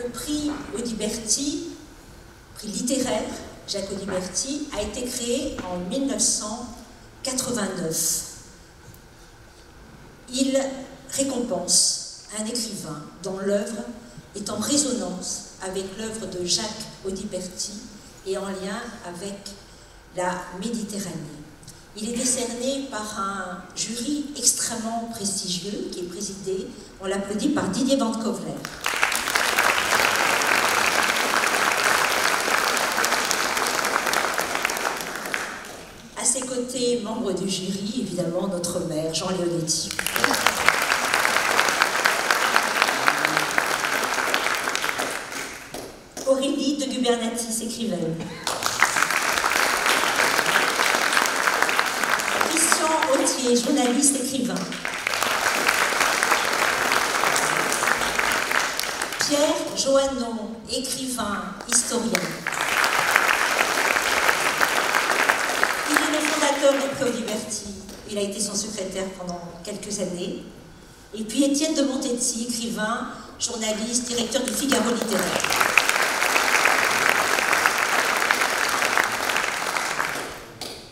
le prix Audiberti, prix littéraire Jacques Audiberti, a été créé en 1989. Il récompense un écrivain dont l'œuvre est en résonance avec l'œuvre de Jacques Audiberti et en lien avec la Méditerranée. Il est décerné par un jury extrêmement prestigieux qui est présidé, on l'applaudit, par Didier Van Kovler. À ses côtés, membre du jury, évidemment, notre maire, Jean Leonetti. Aurélie de Gubernatis, écrivaine. Christian Autier, journaliste, écrivain. Pierre Joannon, écrivain, historien. Il est le fondateur du prix Audiberti. Il a été son secrétaire pendant quelques années. Et puis Étienne de Montetti, écrivain, journaliste, directeur du Figaro littéraire.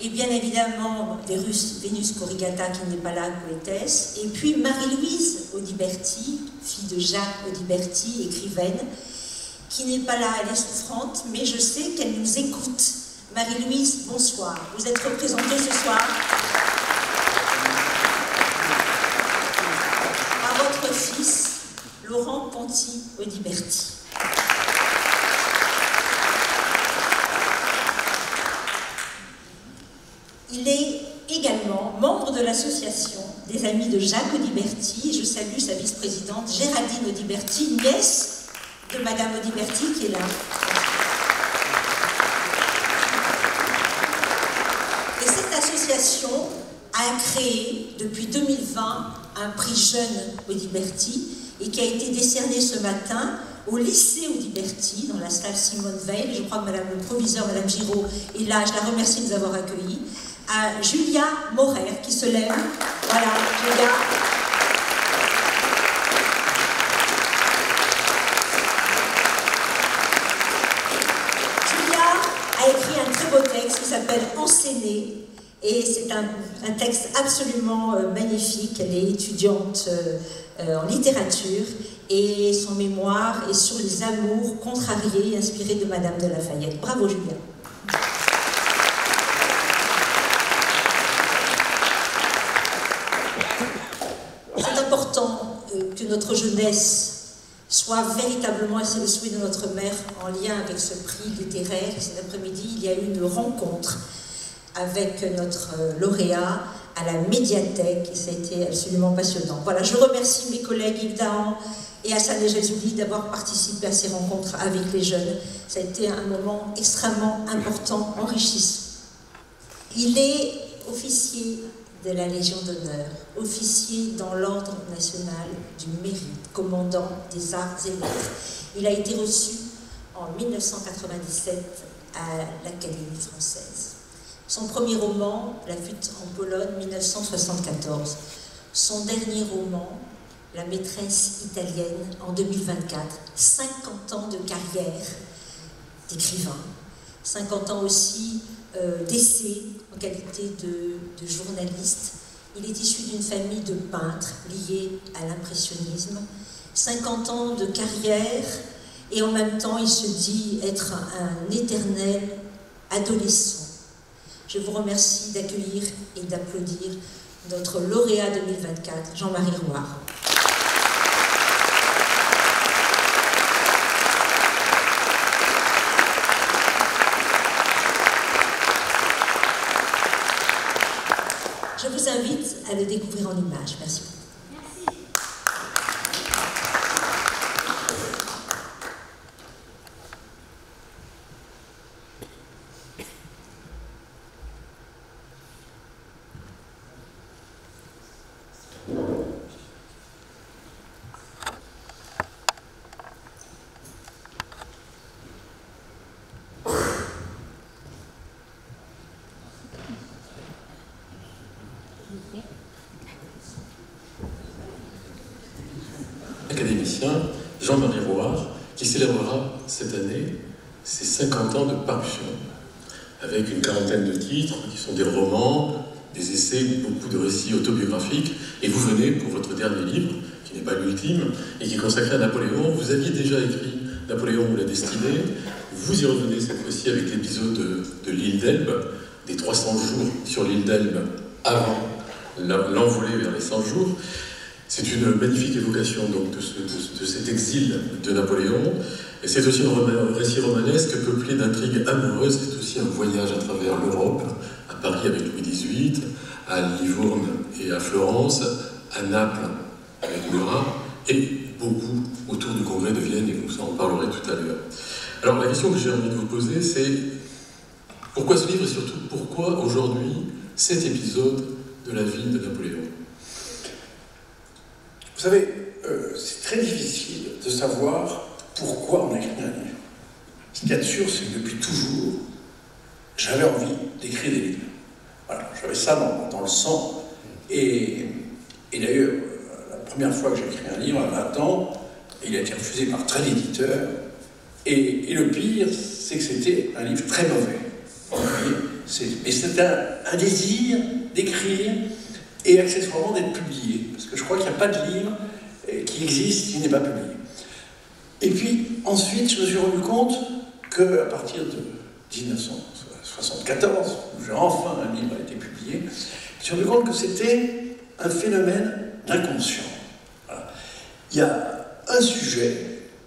Et bien évidemment, Vénus Corrigata, qui n'est pas là, poétesse. Et puis Marie-Louise Audiberti, fille de Jacques Audiberti, écrivaine, qui n'est pas là, elle est souffrante, mais je sais qu'elle nous écoute. Marie-Louise, bonsoir. Vous êtes représentée ce soir par votre fils, Laurent Ponty Audiberti. Il est également membre de l'association des Amis de Jacques Audiberti, et je salue sa vice-présidente Géraldine Audiberti, nièce de Madame Audiberti, qui est là. Et cette association a créé, depuis 2020, un prix jeune Audiberti, et qui a été décerné ce matin au lycée Audiberti, dans la salle Simone Veil. Je crois que Madame le proviseur, Madame Giraud, est là, je la remercie de nous avoir accueillis. À Julia Morer qui se lève. Voilà, Julia. Julia a écrit un très beau texte qui s'appelle Enseigner. Et c'est un texte absolument magnifique. Elle est étudiante en littérature. Et son mémoire est sur les amours contrariés, inspirés de Madame de Lafayette. Bravo, Julia. Que notre jeunesse soit véritablement, et c'est le souhait de notre mère, en lien avec ce prix littéraire. Cet après-midi, il y a eu une rencontre avec notre lauréat à la médiathèque et ça a été absolument passionnant. Voilà, je remercie mes collègues Yves Dahan et Hassan Ejelzouli d'avoir participé à ces rencontres avec les jeunes. Ça a été un moment extrêmement important, enrichissant. Il est officier de la Légion d'honneur, officier dans l'Ordre national du mérite, commandant des arts et lettres. Il a été reçu en 1997 à l'Académie française. Son premier roman, La fuite en Pologne, 1974. Son dernier roman, La maîtresse italienne, en 2024. 50 ans de carrière d'écrivain. 50 ans aussi d'essai en qualité de journaliste. Il est issu d'une famille de peintres liés à l'impressionnisme. 50 ans de carrière et en même temps il se dit être un éternel adolescent. Je vous remercie d'accueillir et d'applaudir notre lauréat 2024, Jean-Marie Rouard. Je vous invite à le découvrir en images. Merci. Académicien Jean-Marie Rouard, qui célébrera cette année ses 50 ans de parution, avec une quarantaine de titres qui sont des romans, des essais, beaucoup de récits autobiographiques. Et vous venez pour votre dernier livre, qui n'est pas l'ultime, et qui est consacré à Napoléon. Vous aviez déjà écrit Napoléon ou la destinée. Vous y revenez cette fois-ci avec l'épisode de l'île d'Elbe, des 300 jours sur l'île d'Elbe avant l'envolée vers les 100 jours. C'est une magnifique évocation donc, de cet exil de Napoléon. Et c'est aussi un récit romanesque peuplé d'intrigues amoureuses. C'est aussi un voyage à travers l'Europe, à Paris avec Louis XVIII, à Livourne et à Florence, à Naples avec Murat, et beaucoup autour du congrès de Vienne, et vous en parlerez tout à l'heure. Alors la question que j'ai envie de vous poser, c'est pourquoi ce livre et surtout pourquoi aujourd'hui cet épisode de la vie de Napoléon? Vous savez, c'est très difficile de savoir pourquoi on a écrit un livre. Ce qu'il y a de sûr, c'est que depuis toujours, j'avais envie d'écrire des livres. Voilà, j'avais ça dans le sang. Et d'ailleurs, la première fois que j'ai écrit un livre, à 20 ans, il a été refusé par 13 éditeurs. Et le pire, c'est que c'était un livre très mauvais. Mais c'était un désir d'écrire et accessoirement d'être publié. Parce que je crois qu'il n'y a pas de livre qui existe qui n'est pas publié. Et puis, ensuite, je me suis rendu compte qu'à partir de 1974, où j'ai enfin un livre a été publié, je me suis rendu compte que c'était un phénomène d'inconscient. Voilà. Il y a un sujet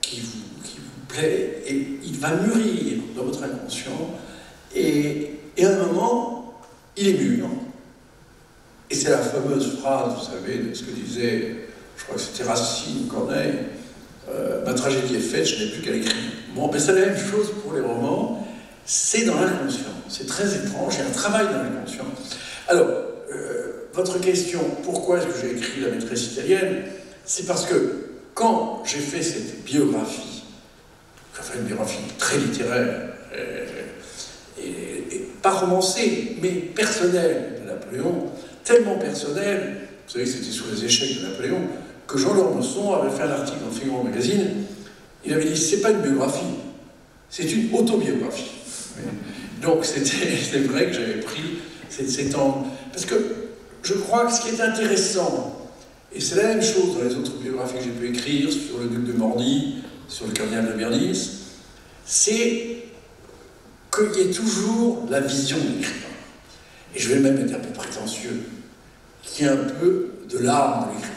qui vous plaît et il va mûrir dans votre inconscient et à un moment, il est mûr. Et c'est la fameuse phrase, vous savez, de ce que disait, je crois que c'était Racine ou Corneille, ma tragédie est faite, je n'ai plus qu'à l'écrire. Bon, ben c'est la même chose pour les romans, c'est dans l'inconscient. C'est très étrange, il y a un travail dans l'inconscient. Alors, votre question, pourquoi est-ce que j'ai écrit La maîtresse italienne? C'est parce que quand j'ai fait cette biographie, enfin une biographie très littéraire, et pas romancée, mais personnelle de Napoléon, tellement personnelle, vous savez que c'était sur les échecs de Napoléon, que Jean Lormesson avait fait un article dans le Figaro Magazine. Il avait dit, c'est pas une biographie, c'est une autobiographie. Donc c'est vrai que j'avais pris cet angle. Parce que je crois que ce qui est intéressant, et c'est la même chose dans les autres biographies que j'ai pu écrire, sur le duc de Morny, sur le cardinal de Bernis, c'est qu'il y ait toujours la vision de l'écrivain. Et je vais même être un peu prétentieux, qu'il y ait un peu de l'âme de l'écrivain.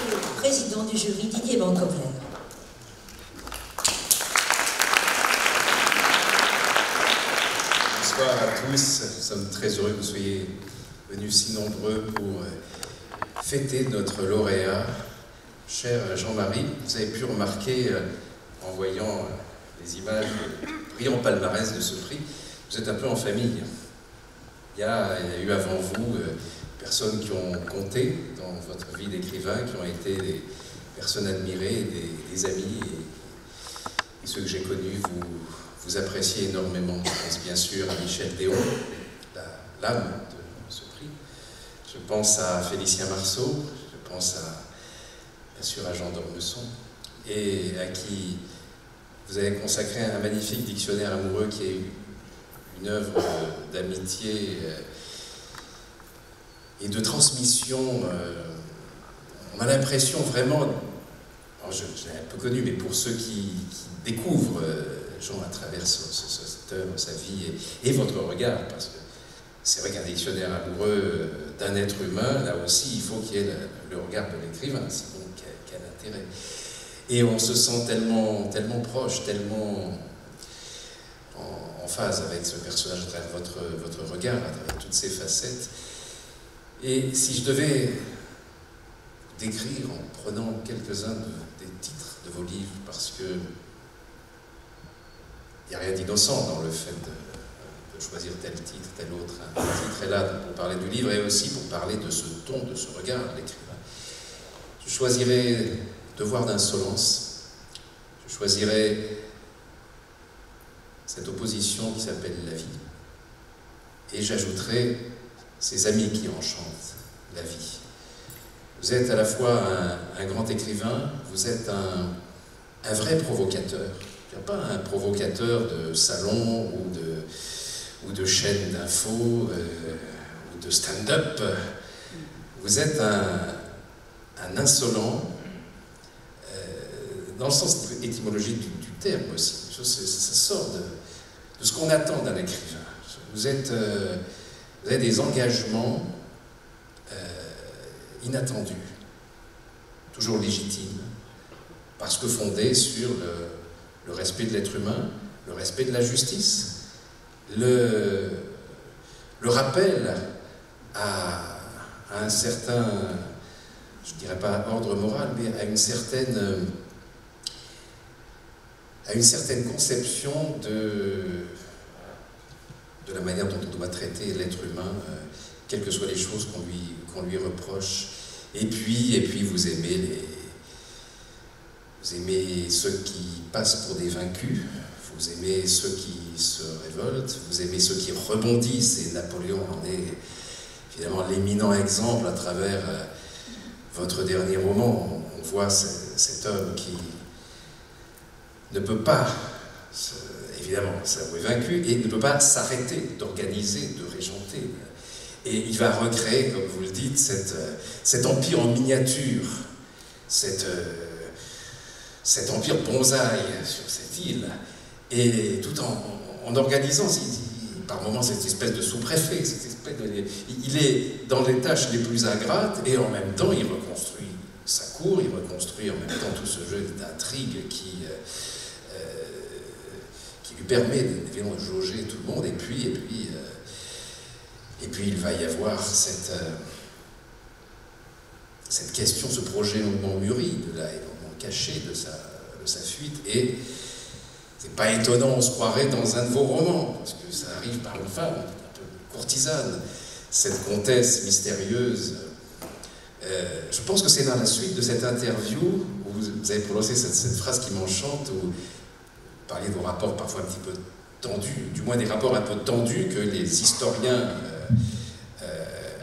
Le président du jury, Didier Bancovler. Bonsoir à tous, nous sommes très heureux que vous soyez venus si nombreux pour fêter notre lauréat, cher Jean-Marie. Vous avez pu remarquer, en voyant les images du brillant palmarès de ce prix, vous êtes un peu en famille. Il y a eu avant vous personnes qui ont compté dans votre vie d'écrivain, qui ont été des personnes admirées, des amis, et ceux que j'ai connus, vous appréciez énormément. Je pense bien sûr à Michel Déon, l'âme de ce prix. Je pense à Félicien Marceau, je pense bien sûr à Jean d'Ormesson, et à qui vous avez consacré un magnifique dictionnaire amoureux qui est une œuvre d'amitié et de transmission. On a l'impression vraiment, alors je l'ai un peu connu, mais pour ceux qui découvrent Jean à travers cette œuvre, sa vie et votre regard, parce que c'est vrai qu'un dictionnaire amoureux d'un être humain, là aussi, il faut qu'il y ait le regard de l'écrivain, sinon quel intérêt. Et on se sent tellement proche, tellement en phase avec ce personnage, à travers votre regard, à travers toutes ses facettes. Et si je devais décrire en prenant quelques-uns des titres de vos livres, parce que il n'y a rien d'innocent dans le fait de choisir tel titre, tel autre. Un titre est là pour parler du livre et aussi pour parler de ce ton, de ce regard de l'écrivain. Je choisirais Devoir d'insolence. Je choisirais cette opposition qui s'appelle la vie. Et j'ajouterai ces amis qui enchantent la vie. Vous êtes à la fois un grand écrivain, vous êtes un vrai provocateur. Il n'y a pas un provocateur de salon ou de chaîne d'infos ou de stand-up. Vous êtes un insolent, dans le sens étymologique du terme aussi. Ça sort de ce qu'on attend d'un écrivain. Vous avez des engagements inattendus, toujours légitimes, parce que fondés sur le respect de l'être humain, le respect de la justice, le rappel à un certain, je ne dirais pas ordre moral, mais à une certaine conception de la manière dont on doit traiter l'être humain, quelles que soient les choses qu'on lui reproche. Et puis vous aimez ceux qui passent pour des vaincus, vous aimez ceux qui se révoltent, vous aimez ceux qui rebondissent, et Napoléon en est évidemment l'éminent exemple à travers votre dernier roman. On voit cet homme qui ne peut pas, évidemment, s'avouer vaincu, et ne peut pas s'arrêter d'organiser, de régenter. Et il va recréer, comme vous le dites, cet empire en miniature, cet empire bonsaï sur cette île, et tout en organisant, par moments, cette espèce de sous-préfet, il est dans les tâches les plus ingrates, et en même temps, il reconstruit sa cour, il reconstruit en même temps tout ce jeu d'intrigue qui lui permet de jauger tout le monde, et puis il va y avoir cette question, ce projet longuement mûri, longuement caché de sa fuite, et c'est pas étonnant, on se croirait dans un de vos romans, parce que ça arrive par une femme, un peu courtisane, cette comtesse mystérieuse. Je pense que c'est dans la suite de cette interview où vous avez prononcé cette phrase qui m'enchante, où vous parliez de vos rapports parfois un petit peu tendus, du moins des rapports un peu tendus que les historiens,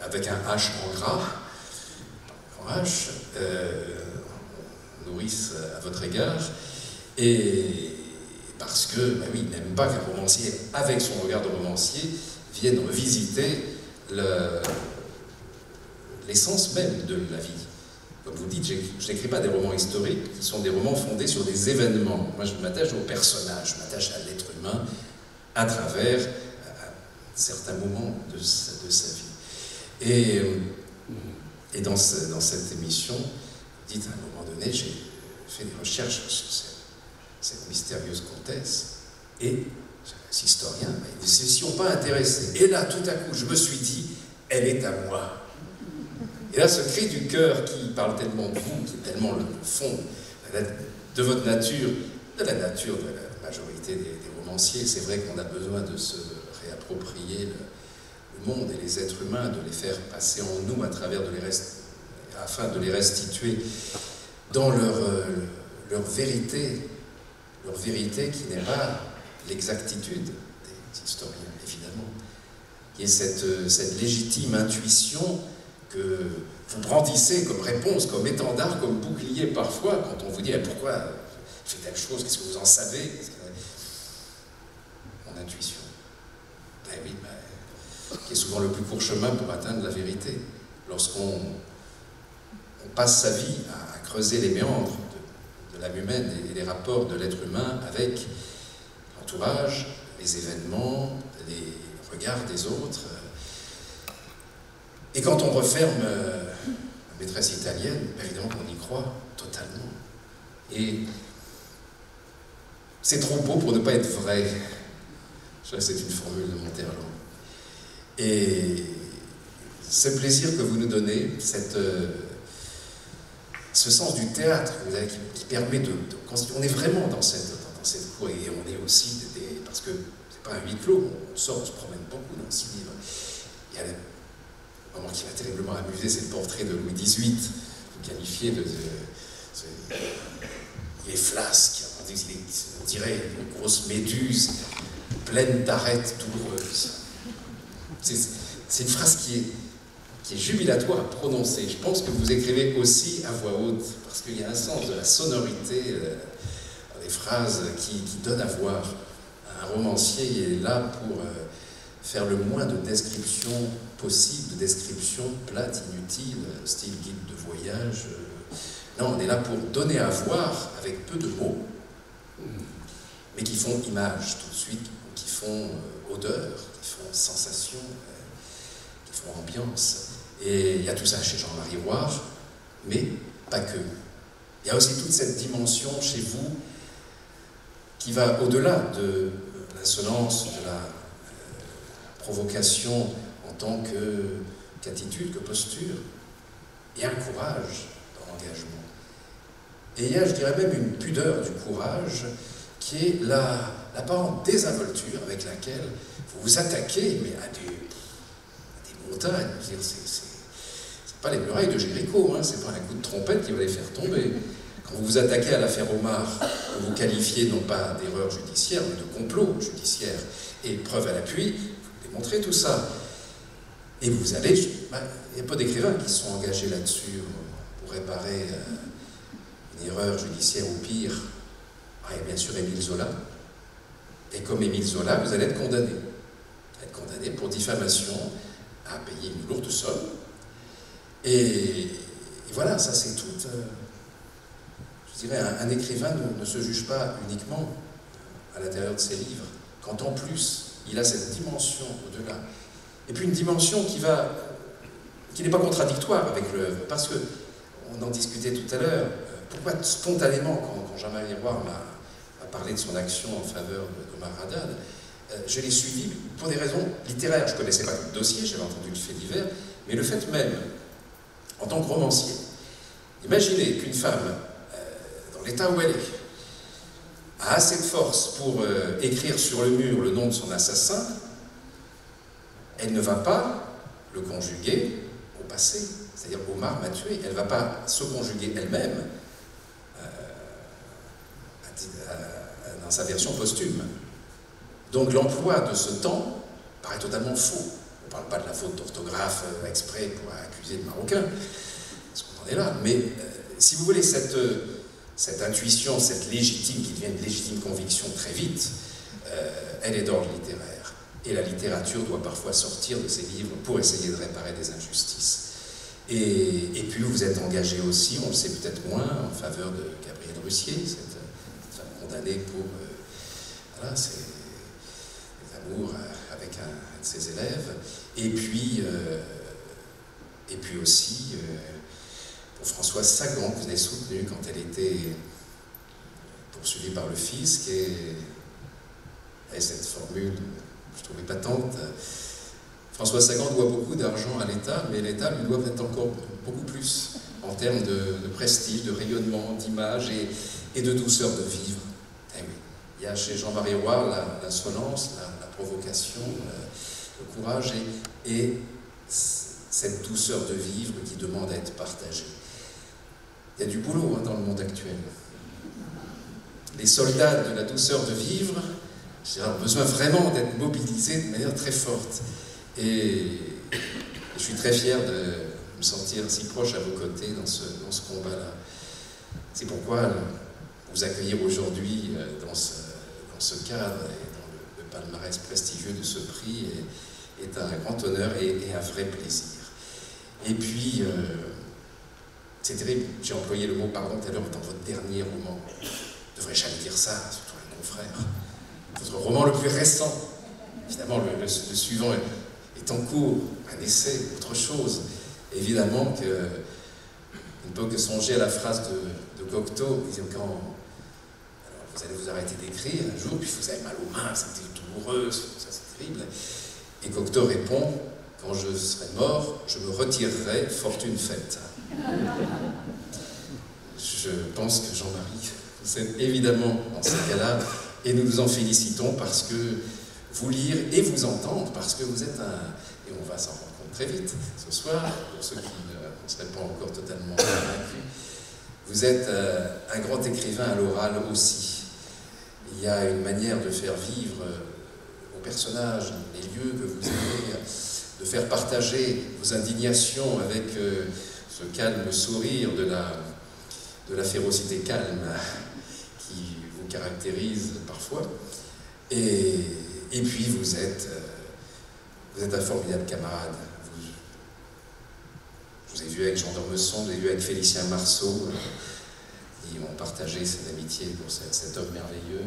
avec un H en gras, nourrissent à votre égard, et parce que, oui, il n'aime pas qu'un romancier, avec son regard de romancier, vienne revisiter l'essence même de la vie. Comme vous dites, je n'écris pas des romans historiques, qui sont des romans fondés sur des événements. Moi, je m'attache aux personnages, je m'attache à l'être humain à travers certains moments de sa vie. Et dans cette émission, vous dites à un moment donné, j'ai fait des recherches sur cette mystérieuse comtesse, et les historiens ne s'y sont pas intéressés. Et là, tout à coup, je me suis dit, elle est à moi. Et là, ce cri du cœur qui parle tellement de vous, qui est tellement le fond de votre nature, de la nature de la majorité des romanciers, c'est vrai qu'on a besoin de se réapproprier le monde et les êtres humains, de les faire passer en nous à travers afin de les restituer dans leur vérité qui n'est pas l'exactitude des historiens, évidemment, qui est cette légitime intuition que vous brandissez comme réponse, comme étendard, comme bouclier parfois, quand on vous dit « Pourquoi fait telle chose? Qu'est-ce que vous en savez ?» Mon intuition. Ben oui, qui est souvent le plus court chemin pour atteindre la vérité. Lorsqu'on passe sa vie à creuser les méandres de l'âme humaine et les rapports de l'être humain avec l'entourage, les événements, les regards des autres. Et quand on referme la maîtresse italienne, évidemment qu'on y croit totalement. Et c'est trop beau pour ne pas être vrai. C'est une formule de Monterland. Et ce plaisir que vous nous donnez, ce sens du théâtre qui permet on est vraiment dans cette cour, et on est aussi parce que c'est pas un huis clos, on sort, on se promène beaucoup dans ce livre. Il y a un moment qui m'a terriblement amusé, c'est le portrait de Louis XVIII, vous qualifiez il est flasque, on dirait une grosse méduse, pleine d'arêtes douloureuses. C'est une phrase qui est jubilatoire à prononcer. Je pense que vous écrivez aussi à voix haute, parce qu'il y a un sens de la sonorité des phrases qui donnent à voir. Un romancier est là pour faire le moins de descriptions possibles, de descriptions plates, inutiles, style guide de voyage. Non, on est là pour donner à voir avec peu de mots, mais qui font image tout de suite, qui font odeur, qui font sensation, qui font ambiance. Et il y a tout ça chez Jean-Marie Roire, mais pas que. Il y a aussi toute cette dimension chez vous qui va au-delà de l'insolence, de la provocation en tant qu'attitude, que posture. Il y a un courage dans l'engagement. Et il y a, je dirais même, une pudeur du courage qui est l'apparente désinvolture avec laquelle vous vous attaquez mais à des montagnes. C'est pas les murailles de Jéricho, hein, c'est pas un coup de trompette qui va les faire tomber. Quand vous vous attaquez à l'affaire Omar, que vous qualifiez non pas d'erreur judiciaire, mais de complot judiciaire, et preuve à l'appui, vous démontrez tout ça. Et vous allez... il y a pas d'écrivains qui sont engagés là-dessus pour réparer une erreur judiciaire ou pire. Il y a bien sûr Émile Zola. Et comme Émile Zola, vous allez être condamné. Être condamné pour diffamation à payer une lourde somme. Et voilà, ça c'est tout... je dirais, un écrivain ne se juge pas uniquement à l'intérieur de ses livres, quand en plus il a cette dimension au-delà. Et puis une dimension qui n'est pas contradictoire avec l'œuvre, parce que, on en discutait tout à l'heure, pourquoi spontanément, quand Jean-Marie Roire m'a parlé de son action en faveur d'Omar Haddad, je l'ai suivi pour des raisons littéraires. Je ne connaissais pas le dossier, j'avais entendu le fait divers, mais le fait même, en tant que romancier, imaginez qu'une femme, dans l'état où elle est, a assez de force pour écrire sur le mur le nom de son assassin, elle ne va pas le conjuguer au passé. C'est-à-dire, Omar m'a tué. Elle ne va pas se conjuguer elle-même dans sa version posthume. Donc l'emploi de ce temps paraît totalement faux. On ne parle pas de la faute d'orthographe exprès pour accuser le Marocain, parce qu'on en est là. Mais si vous voulez, cette intuition, cette légitime, qui devient une légitime conviction très vite, elle est d'ordre littéraire. Et la littérature doit parfois sortir de ses livres pour essayer de réparer des injustices. Et puis vous êtes engagé aussi, on le sait peut-être moins, en faveur de Gabrielle Russier, cette femme condamnée pour ses amours avec un de ses élèves. Et puis aussi pour Françoise Sagan, que vous avez soutenue quand elle était poursuivie par le fisc, et cette formule, je trouvais patente. Françoise Sagan doit beaucoup d'argent à l'État, mais l'État lui doit peut-être encore beaucoup plus en termes de prestige, de rayonnement, d'image et de douceur de vivre. Eh oui. Il y a chez Jean-Marie Roire l'insolence, la provocation, le courage et cette douceur de vivre qui demande à être partagée. Il y a du boulot dans le monde actuel. Les soldats de la douceur de vivre, j'ai besoin vraiment d'être mobilisés de manière très forte. Et je suis très fier de me sentir si proche à vos côtés dans ce combat-là. C'est pourquoi vous accueillir aujourd'hui dans ce cadre et dans le palmarès prestigieux de ce prix est un grand honneur et un vrai plaisir. Et puis, c'est terrible, j'ai employé le mot pardon tout à l'heure dans votre dernier roman. Je ne devrais jamais dire ça, surtout un confrère. Votre roman le plus récent, évidemment le suivant est en cours, un essai, autre chose. Évidemment que on ne peut que songer à la phrase de Cocteau, disant alors vous allez vous arrêter d'écrire un jour, puis vous avez mal aux mains, c'est douloureux, ça c'est terrible. Et Cocteau répond, quand je serai mort, je me retirerai, fortune faite. Je pense que Jean-Marie, vous êtes évidemment dans ce cas-là, et nous nous en félicitons parce que vous lire et vous entendre, parce que vous êtes et on va s'en rendre compte très vite ce soir, pour ceux qui ne seraient pas encore totalement convaincus, vous êtes un grand écrivain à l'oral aussi. Il y a une manière de faire vivre vos personnages, les lieux que vous aimez, de faire partager vos indignations avec ce calme sourire de la férocité calme qui vous caractérise parfois. Et puis vous êtes un formidable camarade. Je vous ai vu avec Jean d'Ormesson, je vous ai vu avec Félicien Marceau, qui ont partagé cette amitié pour cet homme merveilleux.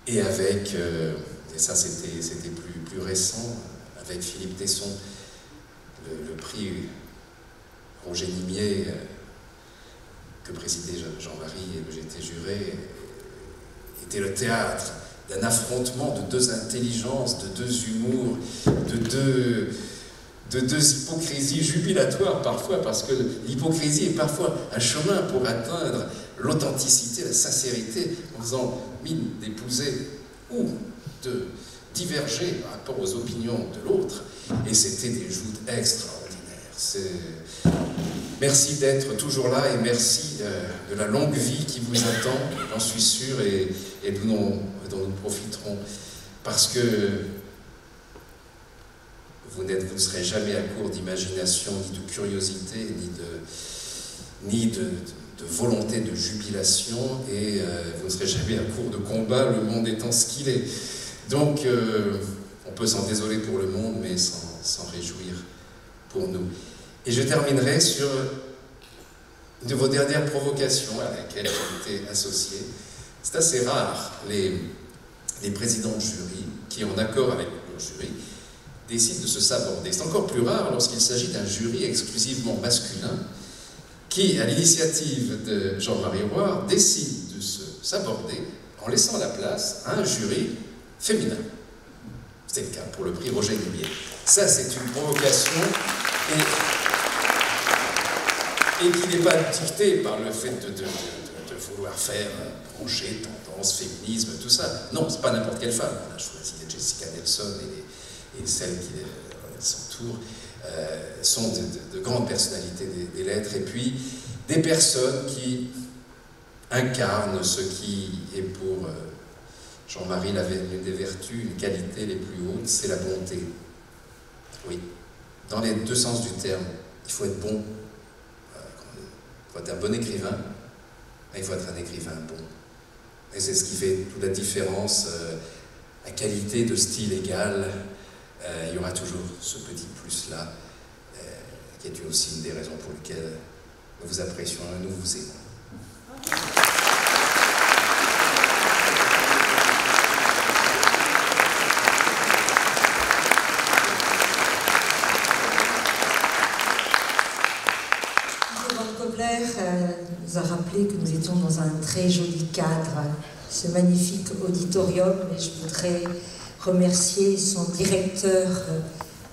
Et avec, et ça c'était plus récent, avec Philippe Tesson, le prix Roger Nimier, que présidait Jean-Marie et que j'étais juré, était le théâtre d'un affrontement de deux intelligences, de deux humours, de deux hypocrisies jubilatoires parfois, parce que l'hypocrisie est parfois un chemin pour atteindre l'authenticité, la sincérité, en faisant mine d'épouser ou de diverger par rapport aux opinions de l'autre. Et c'était des joutes extraordinaires. Merci d'être toujours là et merci de la longue vie qui vous attend, j'en suis sûr, et dont nous profiterons. Parce que vous ne serez jamais à court d'imagination, ni de curiosité, ni de volonté de jubilation, et vous ne serez jamais à court de combat, le monde étant ce qu'il est. Donc, on peut s'en désoler pour le monde, mais s'en réjouir pour nous. Et je terminerai sur une de vos dernières provocations à laquelle j'ai été associé. C'est assez rare, les présidents de jury, qui, en accord avec leur jury, décident de se saborder. C'est encore plus rare lorsqu'il s'agit d'un jury exclusivement masculin, qui, à l'initiative de Jean-Marie Roy, décide de se saborder en laissant la place à un jury féminin. C'est le cas pour le prix Roger Nimier. Ça, c'est une provocation et qui n'est pas dictée par le fait de vouloir faire brancher, tendance, féminisme, tout ça. Non, c'est pas n'importe quelle femme. On a choisi Jessica Nelson et celles qui s'entourent sont de grandes personnalités des lettres, et puis des personnes qui incarnent ce qui est pour Jean-Marie l'une des vertus, une qualité les plus hautes, c'est la bonté. Oui, dans les deux sens du terme, il faut être bon. Il faut être un bon écrivain, mais il faut être un écrivain bon. Et c'est ce qui fait toute la différence. À qualité de style égale, il y aura toujours ce petit plus-là, qui est aussi une des raisons pour lesquelles nous vous apprécions et nous vous aimons. Nous a rappelé que nous étions dans un très joli cadre, ce magnifique auditorium, et je voudrais remercier son directeur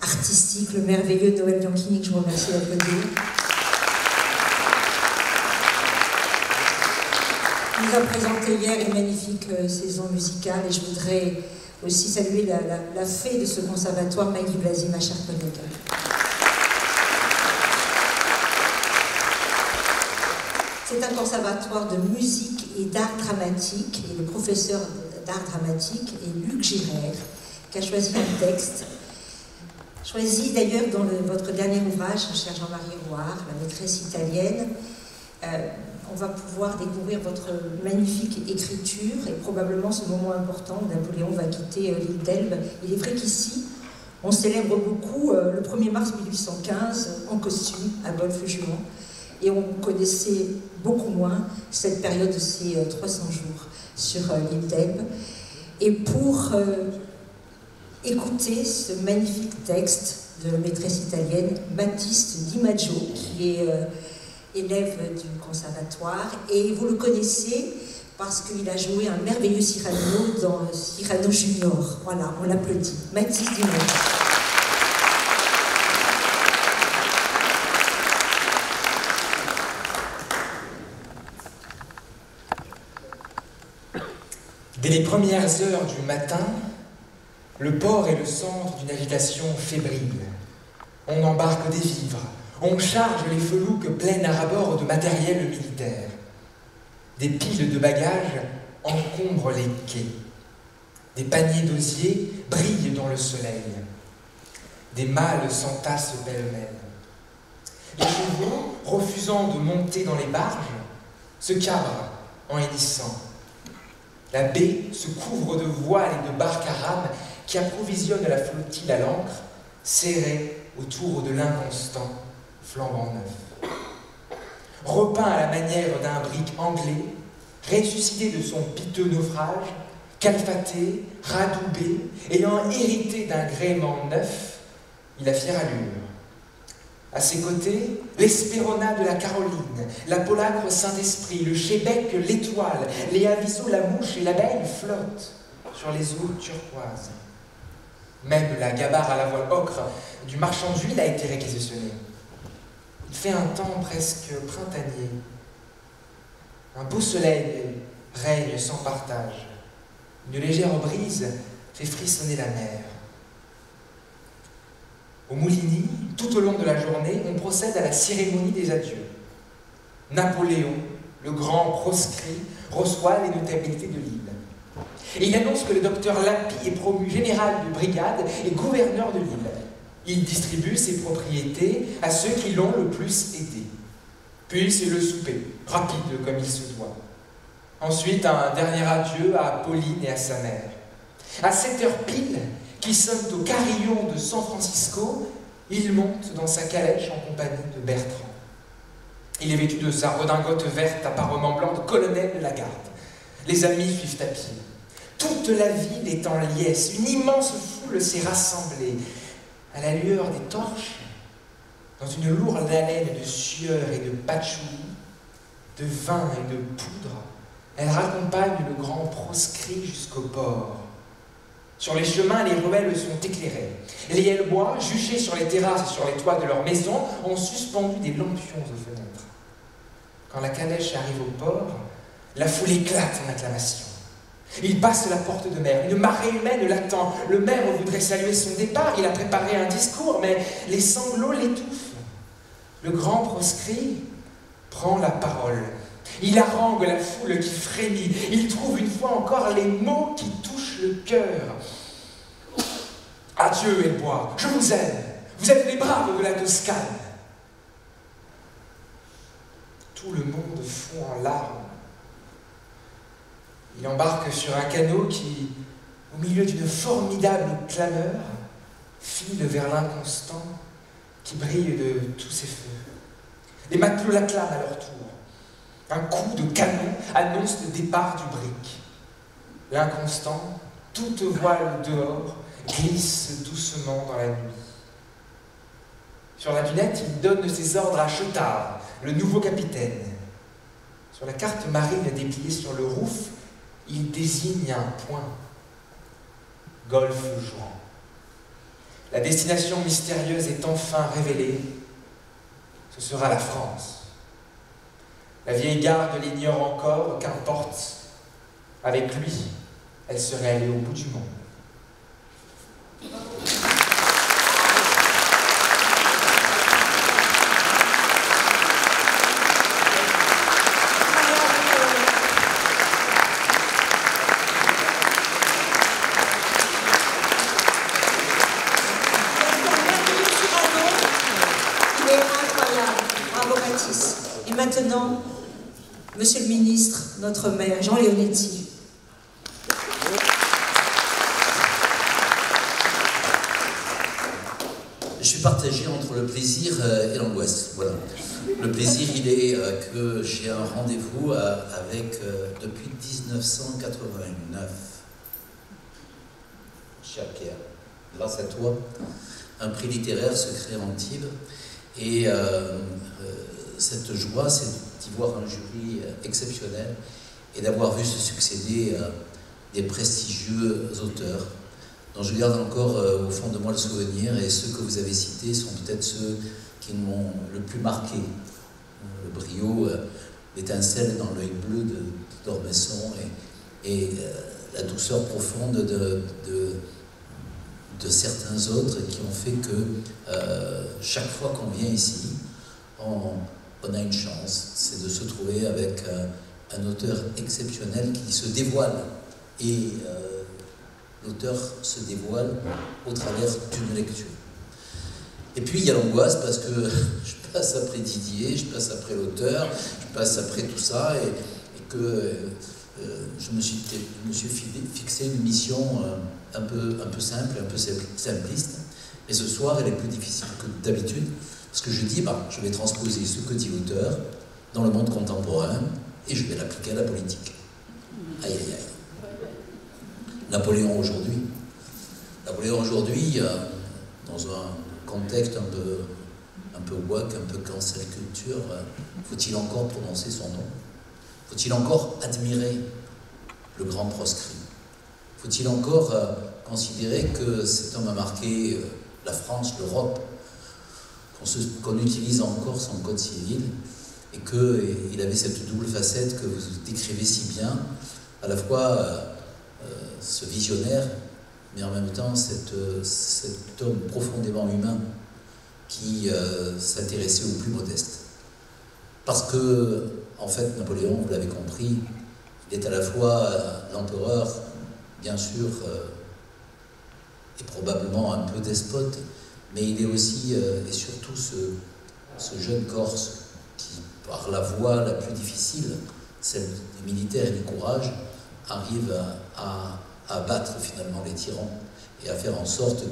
artistique, le merveilleux Noël Bianchini, que je vous remercie d'applaudir. Il nous a présenté hier une magnifique saison musicale, et je voudrais aussi saluer la fée de ce conservatoire, Maggie Blasi, ma chère collègue. C'est un conservatoire de musique et d'art dramatique, et le professeur d'art dramatique est Luc Girard, qui a choisi un texte, choisi d'ailleurs dans votre dernier ouvrage, cher Jean-Marie Roire, La maîtresse italienne. On va pouvoir découvrir votre magnifique écriture, et probablement ce moment important où Napoléon va quitter l'île d'Elbe. Il est vrai qu'ici, on célèbre beaucoup le 1er mars 1815 en costume à Golfe-Juan. Et on connaissait beaucoup moins cette période de ces 300 jours sur l'île d'Elbe. Et pour écouter ce magnifique texte de la maîtresse italienne, Battiste Di Maggio, qui est élève du conservatoire, et vous le connaissez parce qu'il a joué un merveilleux Cyrano dans Cyrano Junior. Voilà, on l'applaudit. Battiste Di Maggio. Dès les premières heures du matin, le port est le centre d'une agitation fébrile. On embarque des vivres, on charge les felouques pleines à rabord de matériel militaire. Des piles de bagages encombrent les quais. Des paniers d'osier brillent dans le soleil. Des mâles s'entassent pêle-mêle. Les chevaux, refusant de monter dans les barges, se cabrent en hennissant. La baie se couvre de voiles et de barques à rames qui approvisionnent la flottille à l'ancre, serrée autour de l'inconstant flambant neuf. Repeint à la manière d'un brick anglais, ressuscité de son piteux naufrage, calfaté, radoubé, ayant hérité d'un gréement neuf, il a fière allure. À ses côtés, l'Espérona de la Caroline, la Polacre Saint-Esprit, le Chébec l'Étoile, les Aviso la Mouche et l'abeille flottent sur les eaux turquoises. Même la gabarre à la voile ocre du marchand d'huile a été réquisitionnée. Il fait un temps presque printanier. Un beau soleil règne sans partage. Une légère brise fait frissonner la mer. Au Mouligny, tout au long de la journée, on procède à la cérémonie des adieux. Napoléon, le grand proscrit, reçoit les notabilités de l'île. Et il annonce que le docteur Lampy est promu général de brigade et gouverneur de l'île. Il distribue ses propriétés à ceux qui l'ont le plus aidé. Puis c'est le souper, rapide comme il se doit. Ensuite, un dernier adieu à Pauline et à sa mère. À 7 heures pile, qui sonne au carillon de San Francisco, il monte dans sa calèche en compagnie de Bertrand. Il est vêtu de sa redingote verte à parements blancs de colonel de la garde. Les amis suivent à pied. Toute la ville est en liesse. Une immense foule s'est rassemblée. À la lueur des torches, dans une lourde haleine de sueur et de patchouli, de vin et de poudre, elle raccompagne le grand proscrit jusqu'au port. Sur les chemins, les ruelles sont éclairées. Les Helbois, juchés sur les terrasses et sur les toits de leurs maisons, ont suspendu des lampions aux fenêtres. Quand la calèche arrive au port, la foule éclate en acclamations. Il passe la porte de mer. Une marée humaine l'attend. Le maire voudrait saluer son départ. Il a préparé un discours, mais les sanglots l'étouffent. Le grand proscrit prend la parole. Il harangue la foule qui frémit. Il trouve une fois encore les mots qui touchent le cœur. Adieu, Helbois, je vous aime. Vous êtes les braves de la Toscane. Tout le monde fond en larmes. Il embarque sur un canot qui, au milieu d'une formidable clameur, file vers l'inconstant qui brille de tous ses feux. Les matelots l'acclament à leur tour. Un coup de canon annonce le départ du brick. L'inconstant, toute voile dehors, glisse doucement dans la nuit. Sur la dunette, il donne ses ordres à Chetard, le nouveau capitaine. Sur la carte marine dépliée sur le rouf, il désigne un point. Golfe Juan. La destination mystérieuse est enfin révélée. Ce sera la France. La vieille garde l'ignore encore, qu'importe. Avec lui, elle serait allée au bout du monde. Et maintenant, Monsieur le ministre, notre maire, Jean Leonetti. Je suis partagé entre le plaisir et l'angoisse. Voilà. Le plaisir, il est que j'ai un rendez-vous avec, depuis 1989, cher Pierre, grâce à toi, un prix littéraire se crée en Antibes. Et cette joie, c'est d'y voir un jury exceptionnel et d'avoir vu se succéder des prestigieux auteurs dont je garde encore au fond de moi le souvenir, et ceux que vous avez cités sont peut-être ceux qui m'ont le plus marqué. Le brio, l'étincelle dans l'œil bleu d'Ormesson et la douceur profonde de certains autres qui ont fait que chaque fois qu'on vient ici, on a une chance, c'est de se trouver avec un auteur exceptionnel qui se dévoile. Et l'auteur se dévoile au travers d'une lecture. Et puis il y a l'angoisse parce que je passe après Didier, je passe après l'auteur, je passe après tout ça, et que je me suis fixé une mission un peu simple, un peu simpliste. Mais ce soir, elle est plus difficile que d'habitude, parce que je dis, je vais transposer ce que dit l'auteur dans le monde contemporain, et je vais l'appliquer à la politique. Aïe, aïe, aïe. Napoléon aujourd'hui, dans un contexte un peu wack, un peu cancel culture, faut-il encore prononcer son nom? Faut-il encore admirer le grand proscrit? Faut-il encore considérer que cet homme a marqué la France, l'Europe, qu'on utilise encore son code civil, et qu'il avait cette double facette que vous décrivez si bien, à la fois ce visionnaire, mais en même temps cet homme profondément humain qui s'intéressait aux plus modestes. Parce que, en fait, Napoléon, vous l'avez compris, il est à la fois l'empereur, bien sûr, et probablement un peu despote, mais il est aussi et surtout ce jeune Corse qui, par la voie la plus difficile, celle des militaires et du courage, arrive à battre finalement les tyrans et à faire en sorte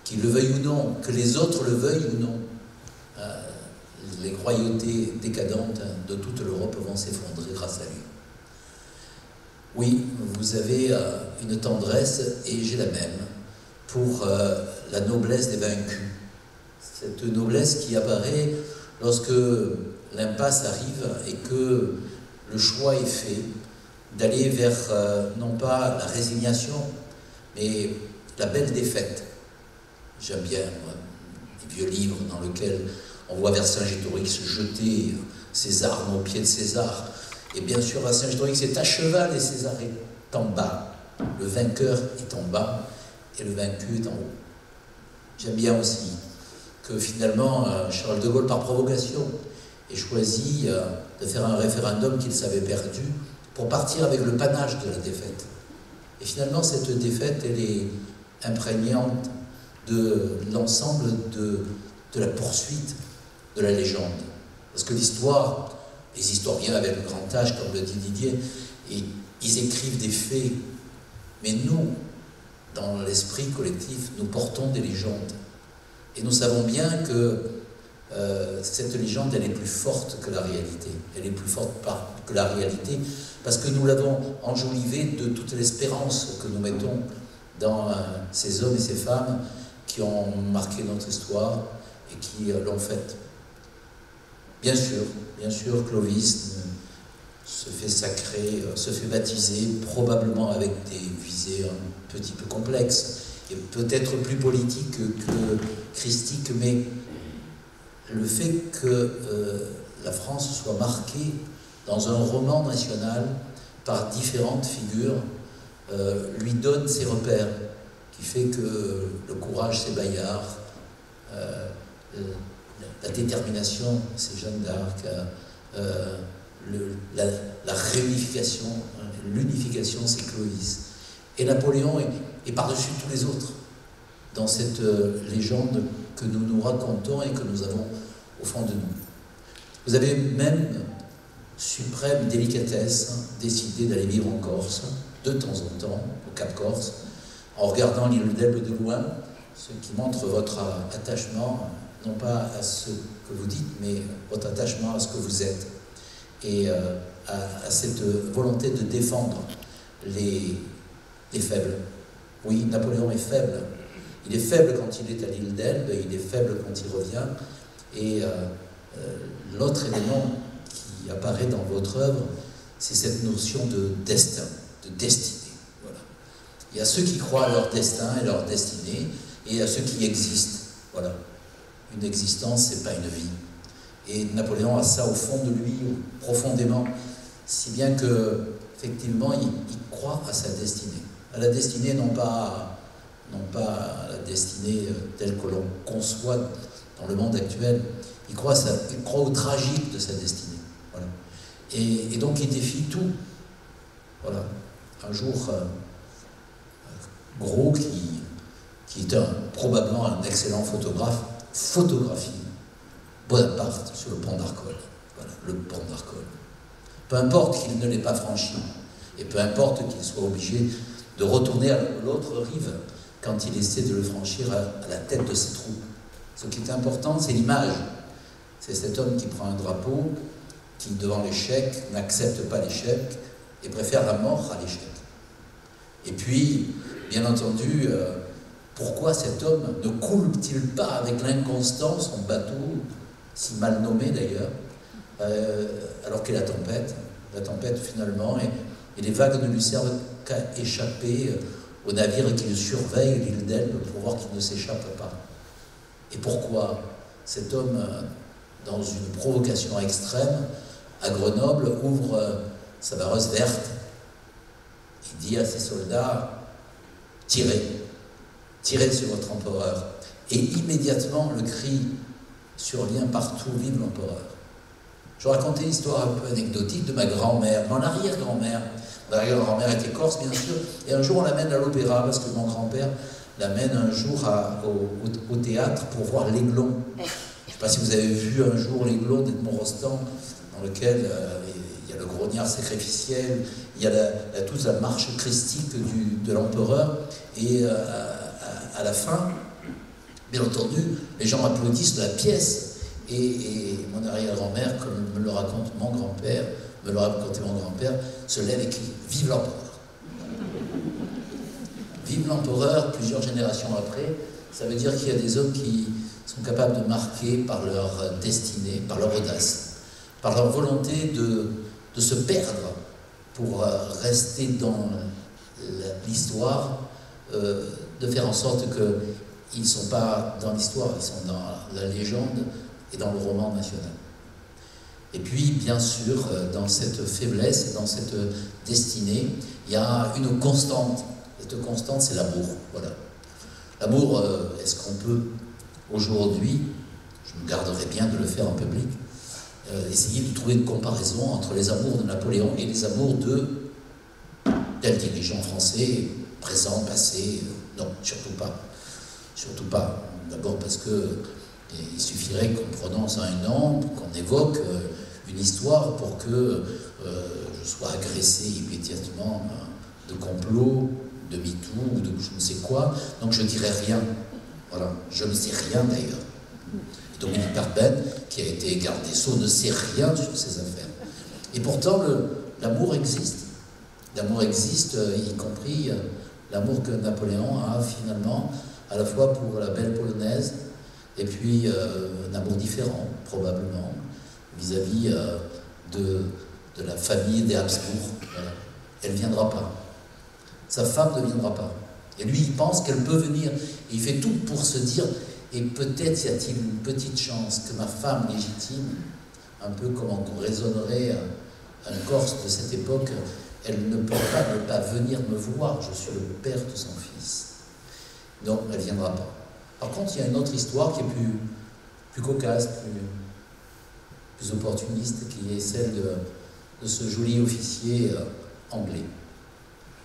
qu'ils le veuillent ou non, que les autres le veuillent ou non, les royautés décadentes de toute l'Europe vont s'effondrer grâce à lui. Oui, vous avez une tendresse, et j'ai la même, pour la noblesse des vaincus. Cette noblesse qui apparaît lorsque l'impasse arrive et que le choix est fait d'aller vers, non pas la résignation, mais la belle défaite. J'aime bien, moi, les vieux livres dans lesquels on voit Vercingétorix jeter ses armes aux pieds de César. Et bien sûr, Vercingétorix est à cheval et César est en bas. Le vainqueur est en bas et le vaincu est en haut. J'aime bien aussi que finalement, Charles de Gaulle, par provocation, ait choisi de faire un référendum qu'il savait perdu pour partir avec le panache de la défaite. Et finalement, cette défaite, elle est imprégnante de l'ensemble de la poursuite de la légende. Parce que l'histoire, les historiens avec le grand H, comme le dit Didier, ils écrivent des faits. Mais nous, dans l'esprit collectif, nous portons des légendes. Et nous savons bien que cette légende, elle est plus forte que la réalité. Elle est plus forte que la réalité, parce que nous l'avons enjolivée de toute l'espérance que nous mettons dans ces hommes et ces femmes qui ont marqué notre histoire et qui l'ont faite. Bien sûr, Clovis se fait sacrer, se fait baptiser, probablement avec des visées un petit peu complexes, et peut-être plus politiques que christiques, mais le fait que la France soit marquée dans un roman national par différentes figures lui donne ses repères, qui fait que le courage, c'est Bayard, la détermination, c'est Jeanne d'Arc, la réunification, l'unification, c'est Clovis. Et Napoléon est par-dessus tous les autres dans cette légende que nous nous racontons et que nous avons au fond de nous. Vous avez même, suprême délicatesse, décidé d'aller vivre en Corse, de temps en temps, au Cap Corse, en regardant l'île d'Elbe de loin, ce qui montre votre attachement, non pas à ce que vous dites, mais votre attachement à ce que vous êtes, et à cette volonté de défendre les faibles. Oui, Napoléon est faible. Il est faible quand il est à l'île d'Elbe, il est faible quand il revient. Et l'autre élément qui apparaît dans votre œuvre, c'est cette notion de destin, de destinée. Voilà. Il y a ceux qui croient à leur destin et leur destinée, et il y a ceux qui existent. Voilà. Une existence, c'est pas une vie. Et Napoléon a ça au fond de lui, profondément, si bien que, effectivement, il croit à sa destinée. À la destinée, non pas à la destinée telle que l'on conçoit dans le monde actuel. Il croit au tragique de sa destinée. Voilà. Et donc il défie tout. Voilà. Un jour, Gros, qui est probablement un excellent photographe, photographie Bonaparte sur le pont d'Arcole. Voilà, le pont d'Arcole. Peu importe qu'il ne l'ait pas franchi, et peu importe qu'il soit obligé de retourner à l'autre rive quand il essaie de le franchir à la tête de ses troupes. Ce qui est important, c'est l'image. C'est cet homme qui prend un drapeau, qui, devant l'échec, n'accepte pas l'échec et préfère la mort à l'échec. Et puis, bien entendu, pourquoi cet homme ne coule-t-il pas avec l'inconstance son bateau, si mal nommé d'ailleurs, alors qu'il y a la tempête finalement, et les vagues ne lui servent qu'à échapper au navire qui le surveille, l'île d'Elbe, pour voir qu'il ne s'échappe pas. Et pourquoi cet homme, dans une provocation extrême, à Grenoble, ouvre sa vareuse verte. Il dit à ses soldats, tirez sur votre empereur. Et immédiatement, le cri survient partout, vive l'empereur. Je racontais une histoire un peu anecdotique de ma grand-mère, mon arrière-grand-mère. Mon arrière-grand-mère était corse, bien sûr, et un jour on l'amène à l'opéra, parce que mon grand-père l'amène un jour au théâtre pour voir l'Aiglon. Je ne sais pas si vous avez vu un jour l'Aiglon d'Edmond Rostand, dans lequel il y a le grognard sacrificiel, il y a toute la marche christique de l'empereur, et à la fin, bien entendu, les gens applaudissent la pièce, et mon arrière-grand-mère, comme me le raconte mon grand-père, se lève et crie « Vive l'empereur !» Vive l'empereur, plusieurs générations après, ça veut dire qu'il y a des hommes qui sont capables de marquer par leur destinée, par leur audace, par leur volonté de se perdre pour rester dans l'histoire, de faire en sorte qu'ils ne sont pas dans l'histoire, ils sont dans la légende et dans le roman national. Et puis, bien sûr, dans cette faiblesse, dans cette destinée, il y a une constante. Cette constante, c'est l'amour. Voilà. L'amour, est-ce qu'on peut, aujourd'hui, je me garderai bien de le faire en public, essayer de trouver une comparaison entre les amours de Napoléon et les amours de tel dirigeant français, présent, passé, non, surtout pas. Surtout pas. D'abord parce que il suffirait qu'on prononce un nom, qu'on évoque une histoire pour que je sois agressé immédiatement de complot, de MeToo ou de je ne sais quoi. Donc je ne dirais rien. Voilà, je ne sais rien d'ailleurs. Dominique Perben, qui a été garde des Sceaux, ne sait rien sur ces affaires. Et pourtant, l'amour existe. L'amour existe, y compris l'amour que Napoléon a finalement, à la fois pour la belle polonaise, et puis un amour différent, probablement, vis-à-vis de la famille des Habsbourg. Voilà. Elle ne viendra pas. Sa femme ne viendra pas. Et lui, il pense qu'elle peut venir. Et il fait tout pour se dire, et peut-être y a-t-il une petite chance que ma femme légitime, un peu comme on raisonnerait un Corse de cette époque, elle ne peut pas ne pas venir me voir, je suis le père de son fils. Non, elle ne viendra pas. Par contre, il y a une autre histoire qui est plus cocasse, plus opportuniste, qui est celle de ce joli officier anglais.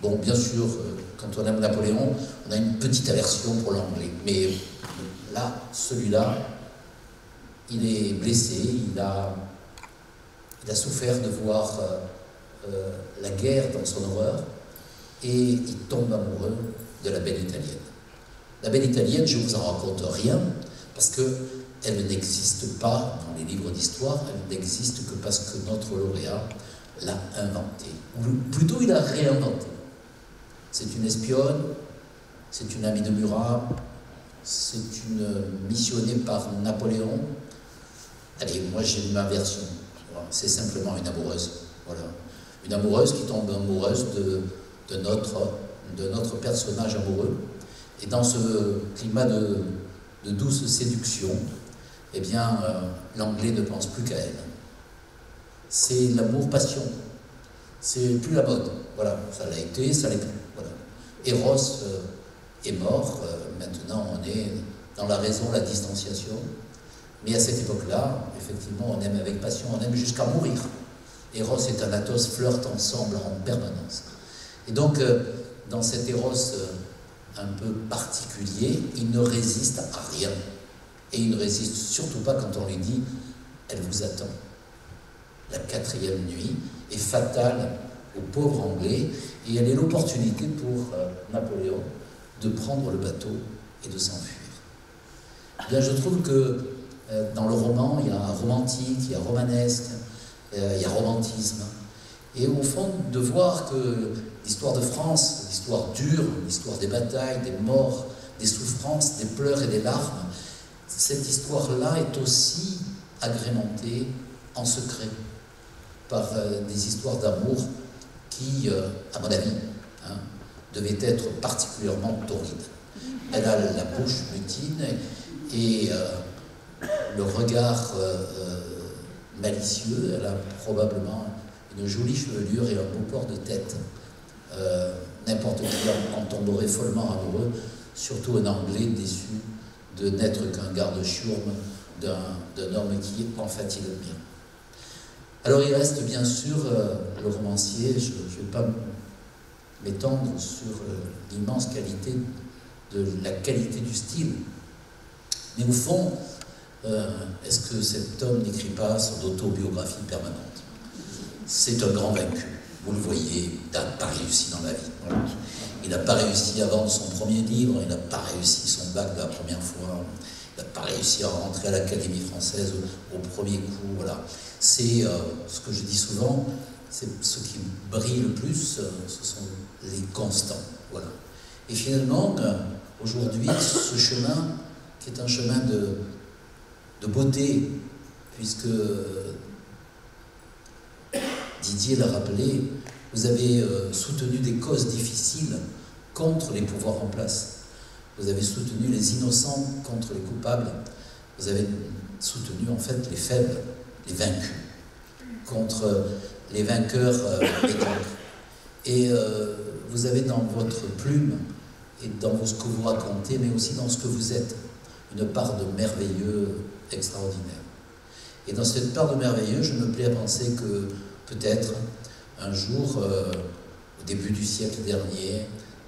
Bon, bien sûr, quand on aime Napoléon, on a une petite aversion pour l'anglais. Mais là, celui-là, il est blessé, il a souffert de voir la guerre dans son horreur, et il tombe amoureux de la belle italienne. La belle italienne, je ne vous en raconte rien, parce qu'elle n'existe pas dans les livres d'histoire, elle n'existe que parce que notre lauréat l'a inventée. Ou plutôt, il a réinventé. C'est une espionne, c'est une amie de Murat, c'est une missionnée par Napoléon. Allez, moi j'ai ma version. Voilà. C'est simplement une amoureuse. Voilà. Une amoureuse qui tombe amoureuse de notre personnage amoureux. Et dans ce climat de douce séduction, eh bien, l'anglais ne pense plus qu'à elle. C'est l'amour-passion. C'est plus la mode. Voilà, ça l'a été, ça l'est plus. Voilà. Eros est mort. Maintenant, on est dans la raison, la distanciation. Mais à cette époque-là, effectivement, on aime avec passion, on aime jusqu'à mourir. Eros et Thanatos flirtent ensemble en permanence. Et donc, dans cet Eros un peu particulier, il ne résiste à rien. Et il ne résiste surtout pas quand on lui dit « elle vous attend ». La 4e nuit est fatale au pauvre Anglais et elle est l'opportunité pour Napoléon de prendre le bateau et de s'enfuir. Bien, je trouve que dans le roman, il y a romantique, il y a romanesque, il y a romantisme. Et au fond, de voir que l'histoire de France, l'histoire dure, l'histoire des batailles, des morts, des souffrances, des pleurs et des larmes, cette histoire-là est aussi agrémentée en secret par des histoires d'amour qui, à mon avis, devaient être particulièrement torrides. Elle a la bouche mutine et le regard malicieux, elle a probablement une jolie chevelure et un beau port de tête. N'importe qui en tomberait follement amoureux, surtout un Anglais déçu de n'être qu'un garde-chiourme d'un homme qui enfantit le bien. Alors il reste bien sûr le romancier, je ne vais pas m'étendre sur l'immense qualité de la qualité du style, mais au fond, est-ce que cet homme n'écrit pas son autobiographie permanente? C'est un grand vaincu, vous le voyez, il n'a pas réussi dans la vie. Il n'a pas réussi à vendre son premier livre, il n'a pas réussi son bac de la première fois, il n'a pas réussi à rentrer à l'Académie française au premier coup. Voilà. C'est ce que je dis souvent, c'est ce qui brille le plus, ce sont les constants. Voilà. Et finalement, aujourd'hui, ce chemin, qui est un chemin de beauté, puisque Didier l'a rappelé, vous avez soutenu des causes difficiles contre les pouvoirs en place. Vous avez soutenu les innocents contre les coupables. Vous avez soutenu en fait les faibles, les vaincus, contre les vainqueurs médiocres. Et vous avez dans votre plume et dans ce que vous racontez, mais aussi dans ce que vous êtes, une part de merveilleux extraordinaire. Et dans cette part de merveilleux, je me plais à penser que peut-être un jour, au début du siècle dernier,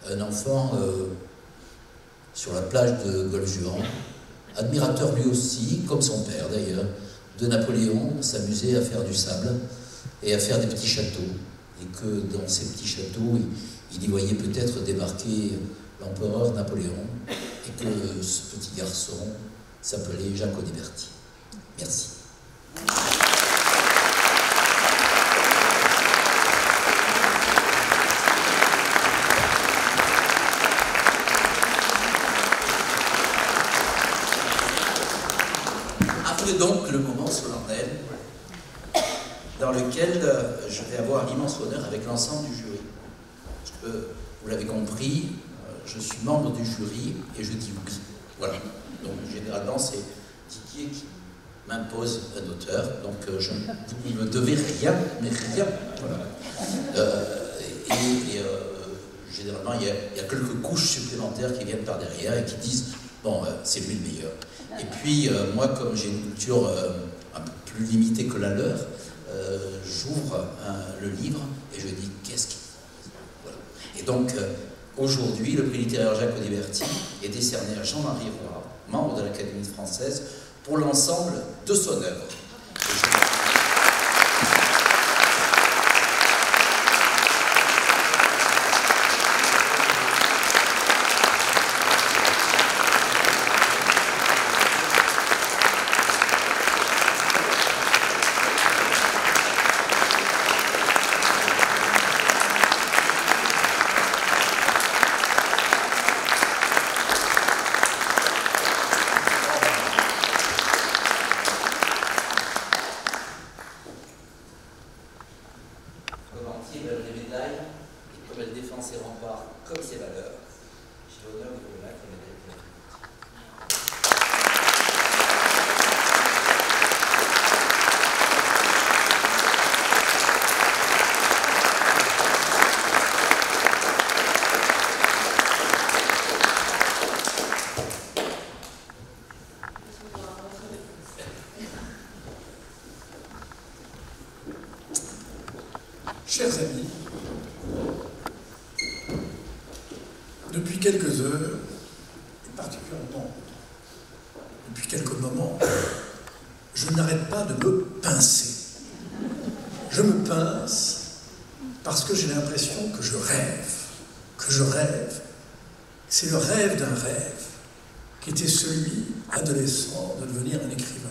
un enfant sur la plage de Golfe-Juan, admirateur lui aussi, comme son père d'ailleurs, de Napoléon, s'amusait à faire du sable et à faire des petits châteaux. Et que dans ces petits châteaux, il y voyait peut-être débarquer l'empereur Napoléon et que ce petit garçon s'appelait Jacques Audiberti. Merci. Après donc le moment solennel dans lequel je vais avoir l'immense honneur avec l'ensemble du jury. Parce que, vous l'avez compris, je suis membre du jury et je dis oui. Voilà. Donc généralement c'est Didier qui m'impose un auteur, donc vous ne me devez rien, mais rien. Voilà. Généralement il y a quelques couches supplémentaires qui viennent par derrière et qui disent bon, c'est lui le meilleur. Et puis moi, comme j'ai une culture un peu plus limitée que la leur, j'ouvre le livre et je dis qu'est-ce qu'il voilà. Et donc aujourd'hui, le prix littéraire Jacques Audiberti est décerné à Jean-Marie Roy, membre de l'Académie française, pour l'ensemble de son œuvre. dit, depuis quelques heures, et particulièrement depuis quelques moments, je n'arrête pas de me pincer. Je me pince parce que j'ai l'impression que je rêve. C'est le rêve d'un rêve, qui était celui, adolescent, de devenir un écrivain.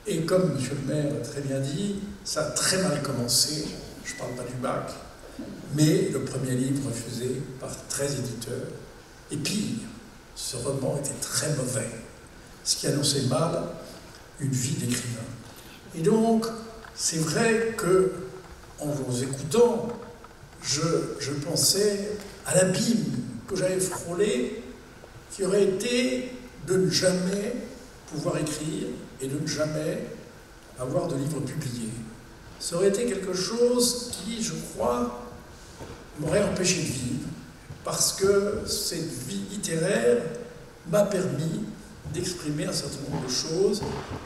Et comme M. le maire a très bien dit, ça a très mal commencé, je ne parle pas du bac, mais le premier livre refusé par 13 éditeurs. Et pire, ce roman était très mauvais, ce qui annonçait mal une vie d'écrivain. Et donc, c'est vrai que, en vous écoutant, je pensais à l'abîme que j'avais frôlé, qui aurait été de ne jamais pouvoir écrire et de ne jamais avoir de livre publié. Ça aurait été quelque chose qui, je crois, m'aurait empêché de vivre, parce que cette vie littéraire m'a permis d'exprimer un certain nombre de choses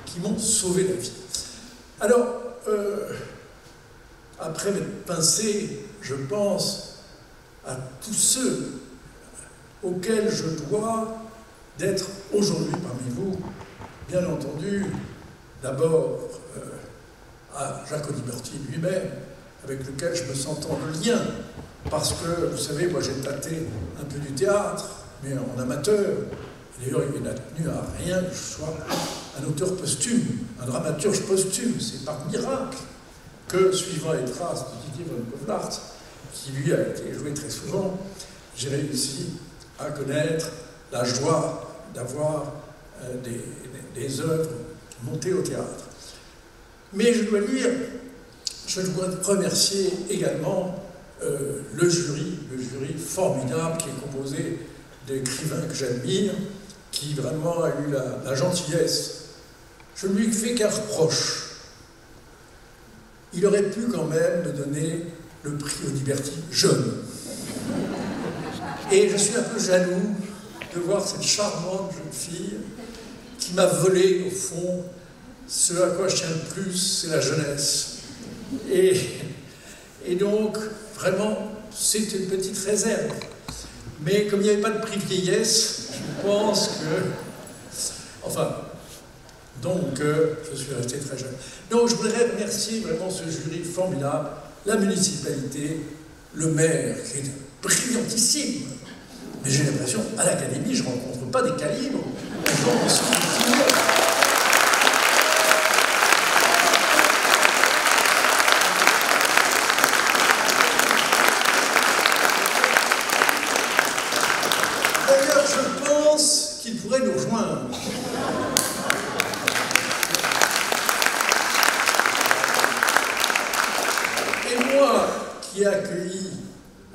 qui m'ont sauvé la vie. Alors, après m'être pincé, je pense à tous ceux auxquels je dois d'être aujourd'hui parmi vous. Bien entendu, d'abord à Jacques Oliberti lui-même, avec lequel je me sens en lien, parce que, vous savez, moi j'ai tâté un peu du théâtre, mais en amateur. D'ailleurs, il n'a tenu à rien que je sois un auteur posthume, un dramaturge posthume. C'est par miracle que, suivant les traces de Didier von Kovlart, qui lui a été joué très souvent, j'ai réussi à connaître la joie d'avoir des œuvres montées au théâtre. Mais je dois dire, je dois remercier également le jury formidable qui est composé d'écrivains que j'admire, qui vraiment a eu la gentillesse. Je ne lui fais qu'un reproche. Il aurait pu quand même me donner le prix Oliberti jeune. Et je suis un peu jaloux de voir cette charmante jeune fille qui m'a volé, au fond, ce à quoi je tiens le plus, c'est la jeunesse. Et donc, vraiment, c'est une petite réserve. Mais comme il n'y avait pas de prix vieillesse, je pense que... Enfin, donc, je suis resté très jeune. Donc, je voudrais remercier vraiment ce jury formidable, la municipalité, le maire, qui est brillantissime. Mais j'ai l'impression, à l'Académie, je ne rencontre pas des calibres. D'ailleurs, je pense qu'il pourrait nous rejoindre. Et moi, qui ai accueilli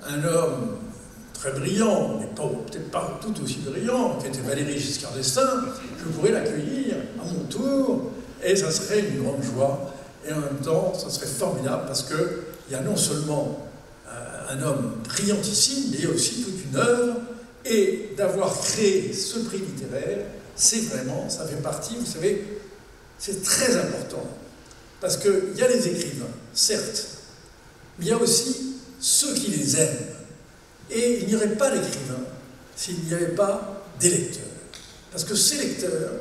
un homme très brillant, mais peut-être pas tout aussi brillant, qui était Valéry Giscard d'Estaing, je pourrais l'accueillir à mon tour, et ça serait une grande joie, et en même temps, ça serait formidable, parce qu'il y a non seulement un homme brillantissime, mais il y a aussi toute une œuvre, et d'avoir créé ce prix littéraire, c'est vraiment, ça fait partie, vous savez, c'est très important, parce qu'il y a les écrivains, certes, mais il y a aussi ceux qui les aiment. Et il n'y aurait pas d'écrivain s'il n'y avait pas des lecteurs. Parce que ces lecteurs,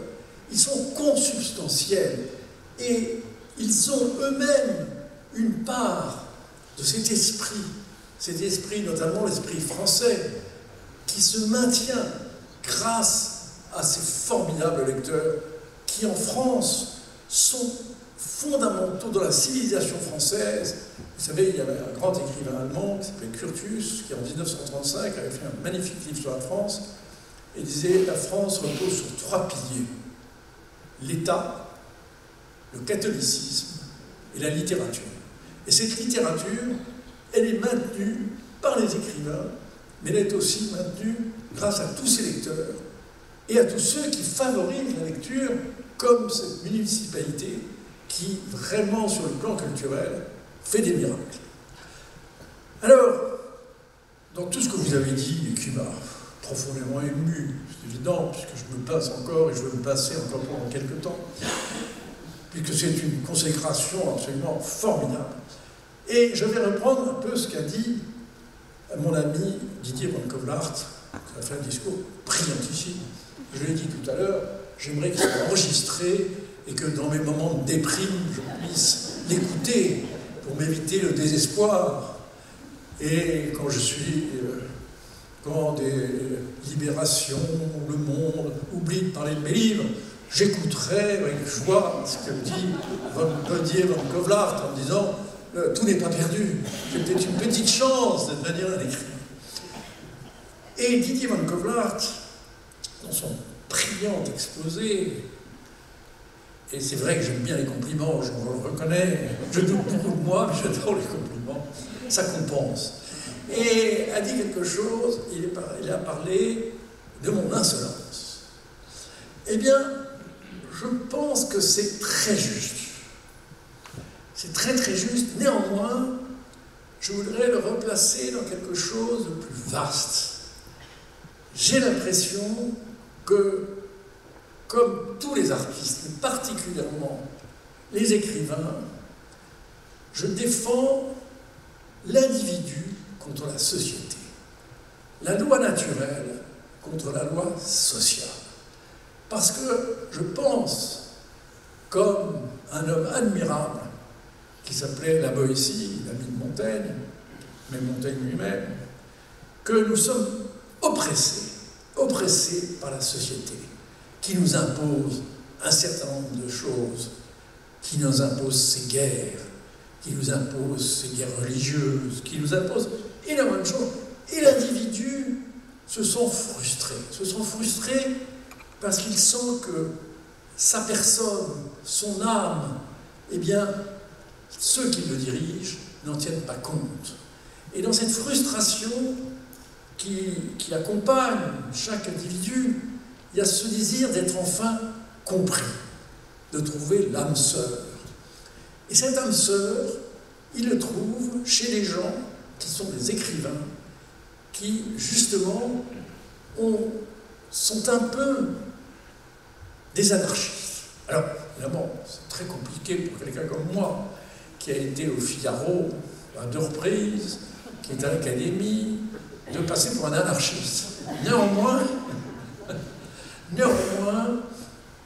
ils sont consubstantiels et ils ont eux-mêmes une part de cet esprit notamment l'esprit français, qui se maintient grâce à ces formidables lecteurs qui en France sont fondamentaux dans la civilisation française. Vous savez, il y avait un grand écrivain allemand qui s'appelait Curtius, qui en 1935 avait fait un magnifique livre sur la France, et disait « La France repose sur 3 piliers, l'État, le catholicisme et la littérature. » Et cette littérature, elle est maintenue par les écrivains, mais elle est aussi maintenue grâce à tous ces lecteurs et à tous ceux qui favorisent la lecture, comme cette municipalité qui, vraiment, sur le plan culturel, fait des miracles. Alors, dans tout ce que vous avez dit, et qui m'a profondément ému, c'est évident, puisque je me pince encore, et je veux me pincer encore pendant quelques temps, puisque c'est une consécration absolument formidable, Et je vais reprendre un peu ce qu'a dit mon ami Didier Van Kovlart, qui a fait un discours brillantissime. Je l'ai dit tout à l'heure, j'aimerais qu'il soit enregistré et que dans mes moments de déprime, je puisse l'écouter pour m'éviter le désespoir. Et quand je suis quand des Libérations, Le Monde oublient de parler de mes livres, j'écouterai avec joie ce que dit Didier Van Kovlart en disant tout n'est pas perdu, j'ai peut-être une petite chance de devenir un écrivain. Et Didier Van Kovlart, dans son brillant exposé, et c'est vrai que j'aime bien les compliments, je le reconnais, je doute beaucoup de moi, mais j'adore les compliments, ça compense. Et a dit quelque chose, il a parlé de mon insolence. Eh bien, je pense que c'est très juste. C'est très très juste. Néanmoins, je voudrais le replacer dans quelque chose de plus vaste. J'ai l'impression que, comme tous les artistes, mais particulièrement les écrivains, je défends l'individu contre la société, la loi naturelle contre la loi sociale. Parce que je pense, comme un homme admirable qui s'appelait La Boétie, l'ami de Montaigne, mais Montaigne lui-même, que nous sommes oppressés par la société, qui nous impose un certain nombre de choses, qui nous impose ses guerres, qui nous impose ses guerres religieuses, qui nous impose énormément de choses. Et l'individu se sent frustré parce qu'il sent que sa personne, son âme, eh bien, ceux qui le dirigent n'en tiennent pas compte. Et dans cette frustration qui accompagne chaque individu, il y a ce désir d'être enfin compris, de trouver l'âme sœur. Et cette âme sœur, il le trouve chez les gens qui sont des écrivains, qui, justement, sont un peu des anarchistes. Alors, évidemment, c'est très compliqué pour quelqu'un comme moi, qui a été au Figaro à 2 reprises, qui est à l'Académie, de passer pour un anarchiste. Néanmoins,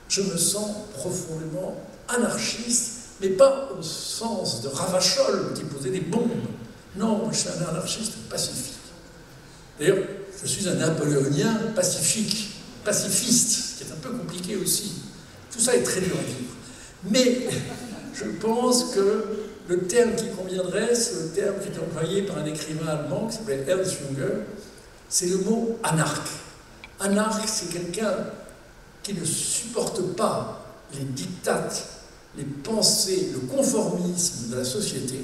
je me sens profondément anarchiste, mais pas au sens de Ravachol qui posait des bombes. Non, je suis un anarchiste pacifique. D'ailleurs, je suis un napoléonien pacifiste, ce qui est un peu compliqué aussi. Tout ça est très dur à vivre. Mais je pense que le terme qui conviendrait, c'est le terme qui était employé par un écrivain allemand qui s'appelait Ernst Jünger, c'est le mot anarque. Anarque, c'est quelqu'un qui ne supporte pas les dictates, les pensées, le conformisme de la société,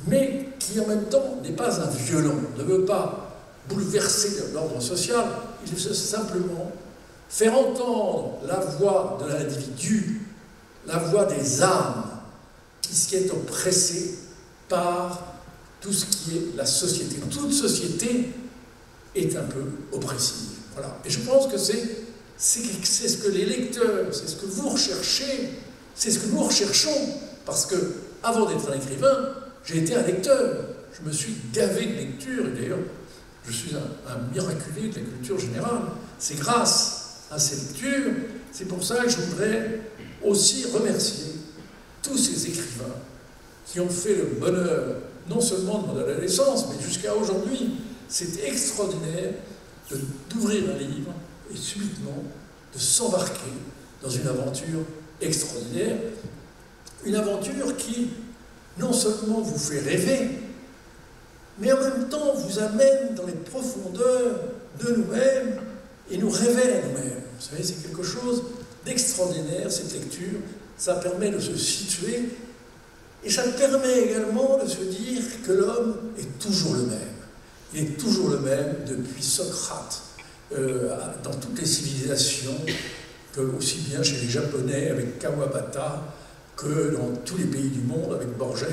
mais qui en même temps n'est pas un violent, ne veut pas bouleverser l'ordre social, il veut simplement faire entendre la voix de l'individu, la voix des âmes, qui est oppressée par tout ce qui est la société. Toute société est un peu oppressive. Voilà. Et je pense que c'est ce que les lecteurs, c'est ce que vous recherchez, c'est ce que nous recherchons, parce que avant d'être un écrivain, j'ai été un lecteur. Je me suis gavé de lecture, et d'ailleurs, je suis un miraculé de la culture générale. C'est grâce à ces lectures, c'est pour ça que je voudrais aussi remercier tous ces écrivains qui ont fait le bonheur, non seulement de mon adolescence, mais jusqu'à aujourd'hui. C'est extraordinaire d'ouvrir un livre et subitement de s'embarquer dans une aventure extraordinaire. Une aventure qui, non seulement vous fait rêver, mais en même temps vous amène dans les profondeurs de nous-mêmes et nous révèle à nous-mêmes. Vous savez, c'est quelque chose d'extraordinaire, cette lecture. Ça permet de se situer et ça permet également de se dire que l'homme est toujours le même. Il est toujours le même depuis Socrate, dans toutes les civilisations, que aussi bien chez les Japonais avec Kawabata, que dans tous les pays du monde avec Borges.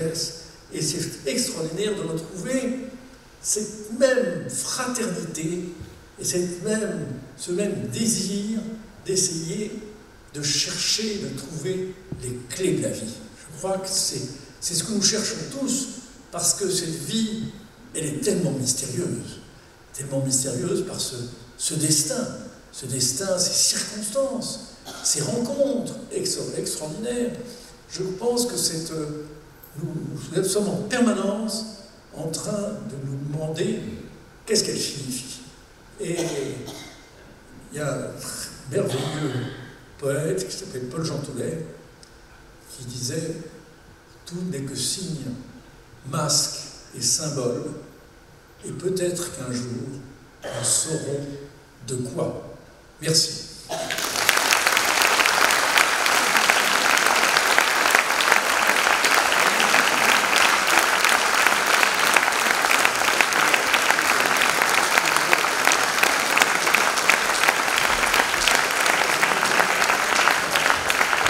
Et c'est extraordinaire de retrouver cette même fraternité et ce même désir d'essayer de chercher, de trouver les clés de la vie. Je crois que c'est C'est ce que nous cherchons tous, parce que cette vie, elle est tellement mystérieuse par ce destin, ces circonstances, ces rencontres extraordinaires. Je pense que nous sommes en permanence en train de nous demander qu'est-ce qu'elle signifie. Et il y a un merveilleux poète qui s'appelle Paul Jean Toulet qui disait « Tout n'est que signe, masque et symbole, et peut-être qu'un jour, nous saurons de quoi. » Merci.